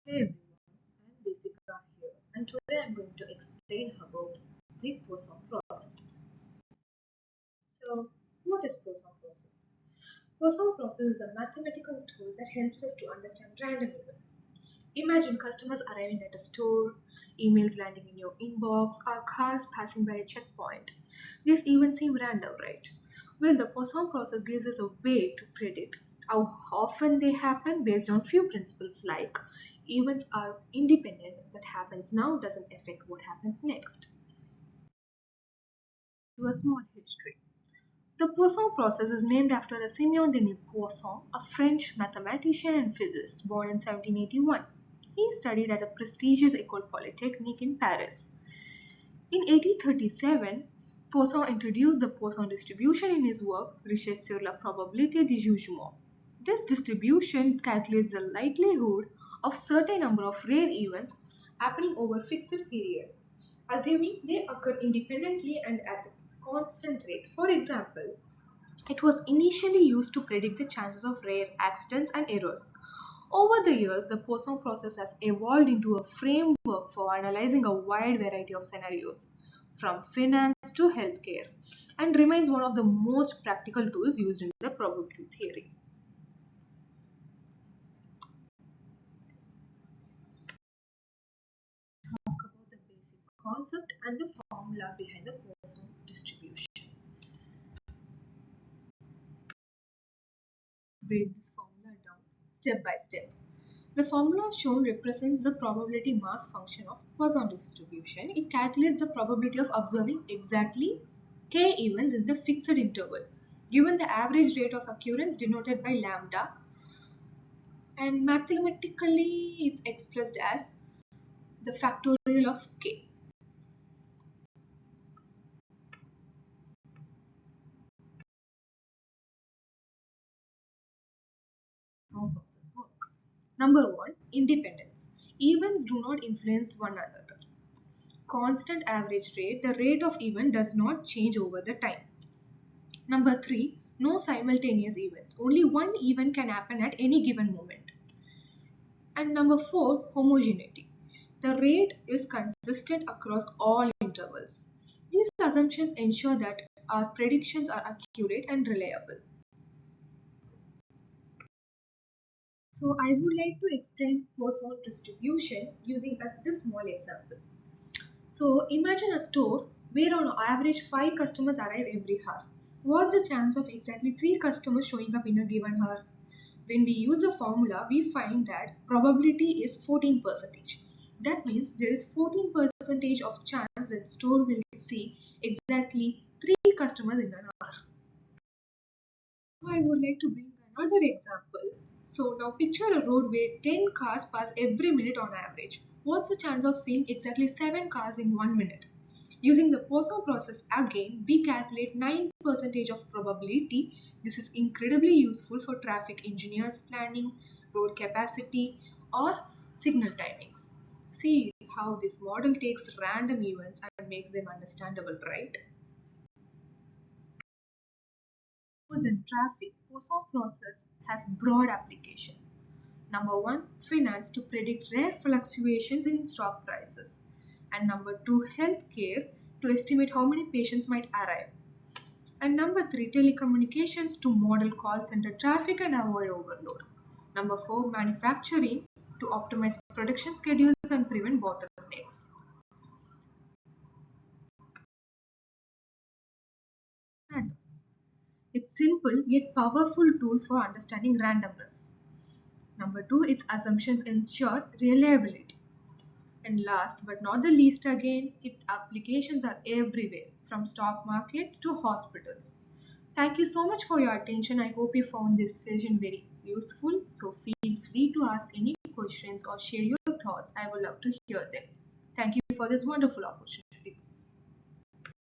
Hey everyone, I'm Jessica here, and today I'm going to explain about the Poisson process. So, what is Poisson process? Poisson process is a mathematical tool that helps us to understand random events. Imagine customers arriving at a store, emails landing in your inbox, or cars passing by a checkpoint. These events seem random, right? Well, the Poisson process gives us a way to predict how often they happen based on few principles like events are independent, that happens now doesn't affect what happens next. To a small history. The Poisson process is named after a Simeon Denis Poisson, a French mathematician and physicist born in 1781. He studied at the prestigious École Polytechnique in Paris. In 1837, Poisson introduced the Poisson distribution in his work Richesse sur la probabilité du jugement. This distribution calculates the likelihood of certain number of rare events happening over a fixed period, assuming they occur independently and at a constant rate. For example, it was initially used to predict the chances of rare accidents and errors. Over the years, the Poisson process has evolved into a framework for analyzing a wide variety of scenarios, from finance to healthcare, and remains one of the most practical tools used in the probability theory. Talk about the basic concept and the formula behind the Poisson distribution. Break this formula down step by step. The formula shown represents the probability mass function of Poisson distribution. It calculates the probability of observing exactly k events in the fixed interval, given the average rate of occurrence denoted by lambda, and mathematically it's expressed as the factorial of k. How process work? Number one, independence. Events do not influence one another. Constant average rate, the rate of event does not change over the time. Number three, no simultaneous events. Only one event can happen at any given moment. And number four, homogeneity. The rate is consistent across all intervals. These assumptions ensure that our predictions are accurate and reliable. So I would like to explain Poisson distribution using this small example. So imagine a store where on average 5 customers arrive every hour. What's the chance of exactly 3 customers showing up in a given hour? When we use the formula, we find that probability is 14%. That means there is 14% of chance that store will see exactly 3 customers in an hour. I would like to bring another example. So now picture a road where 10 cars pass every minute on average. What's the chance of seeing exactly 7 cars in 1 minute? Using the Poisson process again, we calculate 9% of probability. This is incredibly useful for traffic engineers planning, road capacity, or signal timings. See how this model takes random events and makes them understandable, right? In traffic, Poisson process has broad application. Number one, finance to predict rare fluctuations in stock prices. And number two, healthcare to estimate how many patients might arrive. And number three, telecommunications to model call center traffic and avoid overload. Number four, manufacturing to optimize production schedules and prevent bottlenecks. Matters. It's simple yet powerful tool for understanding randomness. Number two, its assumptions ensure reliability. And last but not the least again, its applications are everywhere, from stock markets to hospitals. Thank you so much for your attention. I hope you found this session very useful. So feel free to ask any questions or share your thoughts. I would love to hear them. Thank you for this wonderful opportunity.